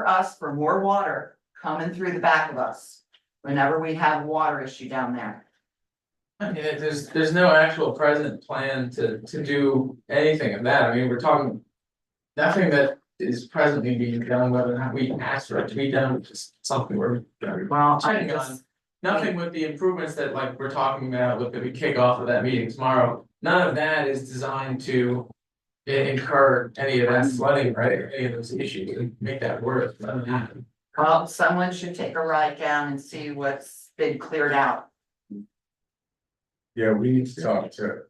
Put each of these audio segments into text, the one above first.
for us for more water coming through the back of us. Whenever we have a water issue down there. I mean, there's no actual present plan to do anything of that. I mean, we're talking. Nothing that is presently being done, whether or not we ask for it to be done, just something we're Well, I checking on. just, Nothing with the improvements that like we're talking about, with that we kick off of that meeting tomorrow, none of that is designed to. Incur any of that flooding, right, or any of those issues, and make that worse, none of that. well, someone should take a ride down and see what's been cleared out. Yeah, we need to talk to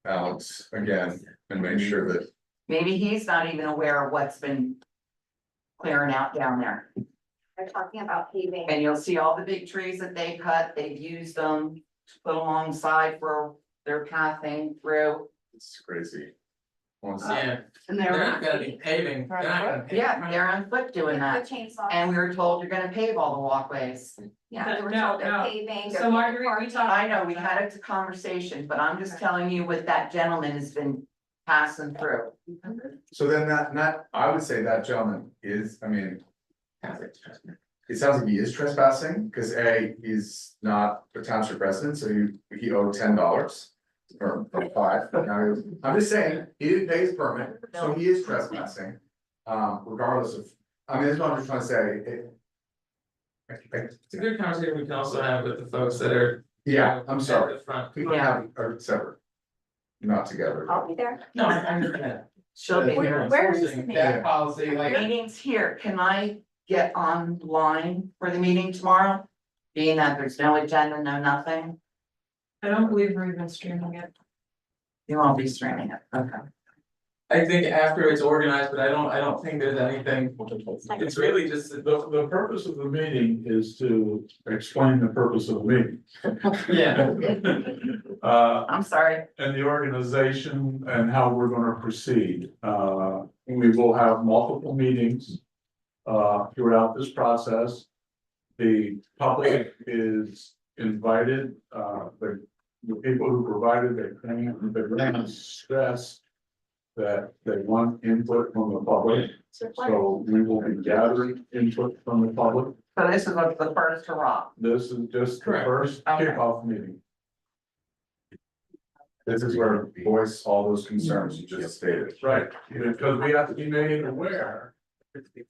Alex again and make sure that, Maybe he's not even aware of what's been clearing out down there. They're talking about paving. And you'll see all the big trees that they cut, they've used them to put alongside for their pathing through. it's crazy. Once, Yeah, And they're not gonna be paving, they're not gonna pave. Yeah, they're on foot doing that. The chainsaw. And we were told you're gonna pave all the walkways. Yeah, they were No, told they're no. paving. So Marguerite, we talked. I know, we had a conversation, but I'm just telling you what that gentleman has been passing through. so then that, I would say that gentleman is, I mean, it sounds like he is trespassing, cause A, he's not a township resident, so he owed $10. Or 5, now I'm just saying, he didn't pay his permit, so he is trespassing. Regardless of, I mean, that's what I'm just trying to say, It's a good conversation we can also have with the folks that are. yeah, I'm sorry, At the front. people have, are separate. Not together. I'll be there. No, I understand. She'll be here. Where is the That policy, like. Meeting's here, can I get online for the meeting tomorrow? Being that there's no agenda, no nothing, I don't believe we're even streaming it. you won't be streaming it, okay. I think after it's organized, but I don't think there's anything, it's really just, The purpose of the meeting is to explain the purpose of the meeting. yeah. I'm sorry, And the organization and how we're gonna proceed. We will have multiple meetings throughout this process. The public is invited, the people who provided the grant stress that they want input from the public. So we will be gathering input from the public. so this is the first hurrah. This is just the Correct. first Okay. kickoff meeting. This is where we voice all those concerns you just stated. Right, because we have to be made aware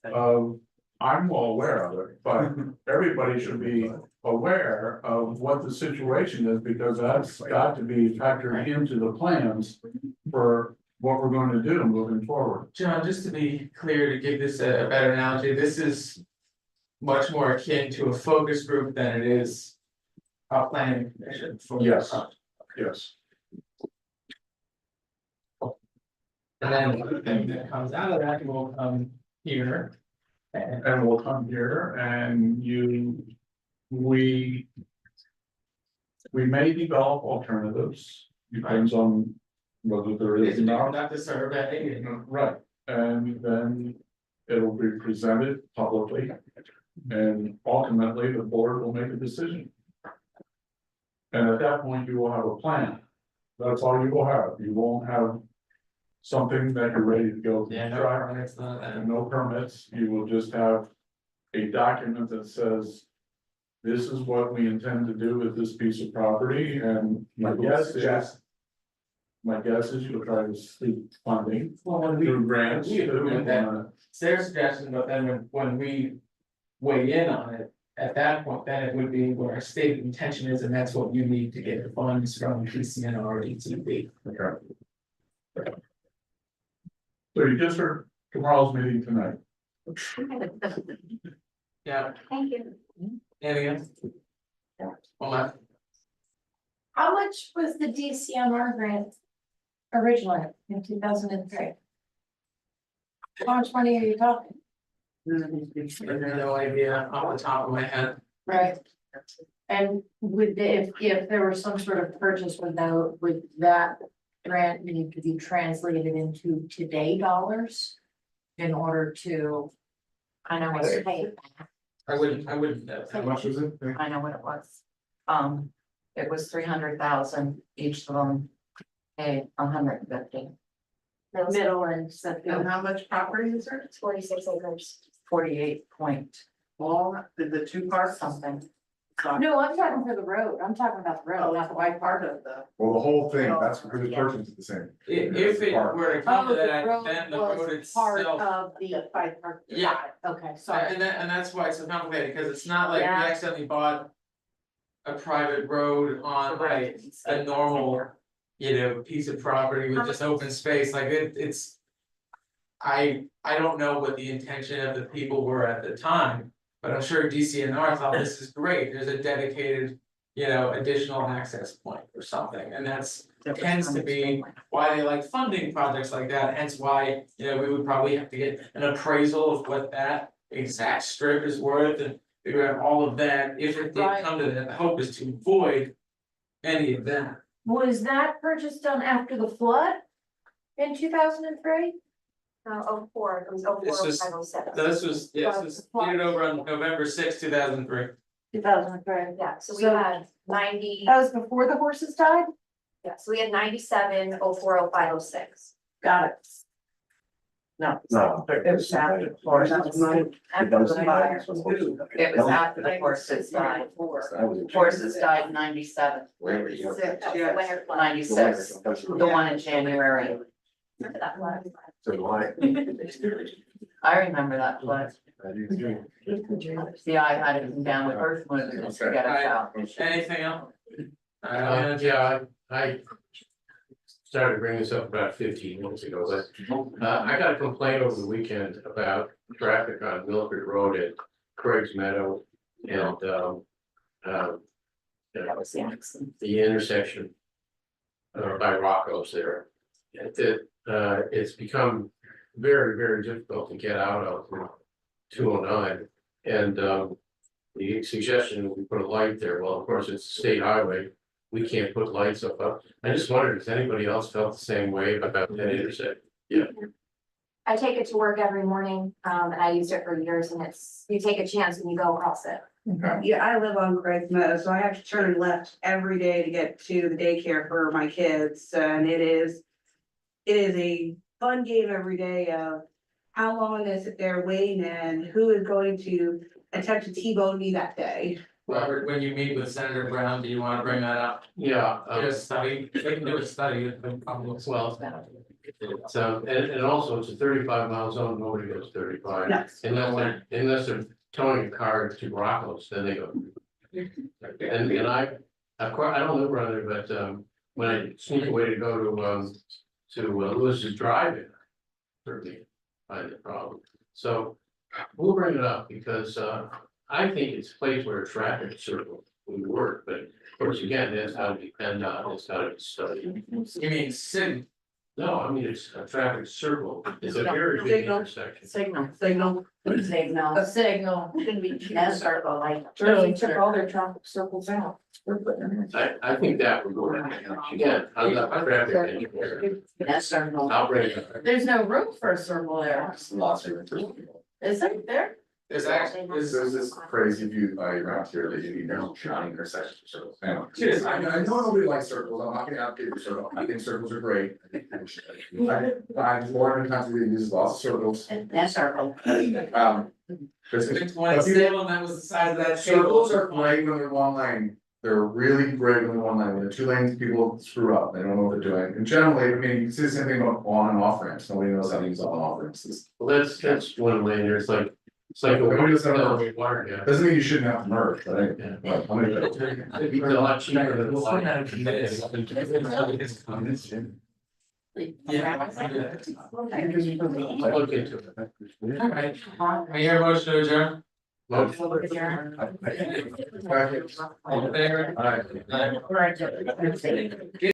of, I'm well aware of it, but everybody should be aware of what the situation is, because that's got to be factored into the plans for what we're going to do moving forward. John, just to be clear, to give this a better analogy, this is much more akin to a focus group than it is a planning commission. for- Yes. Yes. And then everything that comes out of that will come here. And And we'll come here and we may develop alternatives, depends on whether there is it's enough. not the survey, and Right, and then it'll be presented publicly. And ultimately, the board will make a decision. And at that point, you will have a plan. That's all you will have. You won't have something that you're ready to go. yeah, no, construct, permits, none of that. and no permits. You will just have a document that says, this is what we intend to do with this piece of property, and my guess is you'll try to seek funding Well, when we, through grants. we agree with that. It's their suggestion, but then when we weigh in on it, at that point, then it would be where our stated intention is, and that's what you need to get the funds from PCN or ETB. Okay. So you just heard tomorrow's meeting tonight. Yeah, Thank you. anything else? Well, How much was the DCMR grant originally in 2003? How much money are you talking? I have no idea off the top of my head. Right. And if there was some sort of purchase would that grant need to be translated into today dollars? In order to, I know what it, I wouldn't know. How much was it? I know what it was. It was 300,000, each of them paid 150. middle and And how much property is there? It's 46 acres. 48 All, the two parts, something. No, I'm talking for the road, I'm talking about the road, not the white part of the. Well, the whole thing, that's because the purchase is the same. If it were to come to Oh, the that, road then the was road part itself. of the five part. Yeah. Okay, sorry. And that's why it's so complicated, because it's not like we Yeah. accidentally bought. A private road on like a normal, piece of property with just open space, like it's. I don't know what the intention of the people were at the time, but I'm sure DCNR thought this is great, there's a dedicated. Additional access point or something, and that's tends to be why they like funding projects like that, hence why, we would probably have to get an appraisal of what that exact strip is worth and. Figure out all of that, if it did come to that, the hope is to avoid any of that. Was that purchase done after the flood? In 2003? 04, it was 04, This is- 05, 07. So this was dated over on November 6th, 2003. 2003. Yeah, so we So- had 90, That was before the horses died? yeah, so we had 97, 04, 05, 06. Got it. No. No. It was after the horses. After the fire. It was after the horses died. Horses died in 97, That was the winter flood. 96, the one in January. Remember that flood? I remember that flood. See, I had it down with earth movement to get us out. Anything else? Yeah, I started bringing this up about 15 minutes ago, but I got a complaint over the weekend about traffic on Milford Road at Craig's Meadow and That was the accident. the intersection by Rocco's there. It's become very, very difficult to get out of 209. And the suggestion, we put a light there, well, of course, it's a state highway. We can't put lights up. I just wondered if anybody else felt the same way about that intersection. I take it to work every morning, and I used it for years, and you take a chance and you go across it. Yeah, I live on Craig's Meadow, so I have to turn left every day to get to the daycare for my kids, and it is a fun game every day of how long I sit there waiting and who is going to attempt to T-bone me that day. Robert, when you meet with Senator Brown, do you wanna bring that up? Yeah. Do a study, they can do a study, if the problem looks well. So, and also it's a 35 mile zone, nobody goes 35. Yes. Unless they're towing a car to Rocco's, then they go. And I, of course, I don't live around there, but when I sneak away to go to Lewis's Drive-In, certainly find the problem. So we'll bring it up because I think it's a place where a traffic circle would work, but of course, again, that's how to depend on, it's gotta be studied. You mean city? No, I mean, it's a traffic circle, it's a very big Signal. intersection. Signal. Signal. A signal. Gonna be that circle, like. Jersey took all their traffic circles out. I think that would work. Again, I'm not a traffic engineer. That circle. I'll bring it up. There's no room for a circle there. Is it there? There's actually, There's this crazy view around here that you need now shiny intersections, so. Anyway. Cheers. I know nobody likes circles, I'm not gonna advocate for circles, I think circles are great. I'm more than country that uses lots of circles, That circle. there's- when Salem, that was the size of that circles table. are great when they're one lane, they're really great when they're one lane, when they're two lanes, people screw up, they don't know what they're doing. And generally, I mean, you see the same thing about on and off ramps, nobody knows how to use on and off ramps. Well, that's one lane there, it's like a Nobody does that. water gap. Doesn't mean you shouldn't have to merge, but I. Yeah. but I'm gonna- It'd be a lot cheaper than the line. Yeah. I'll look into it. Alright, I hear a motion to adjourn. Motion. All in favor? All right. Aye.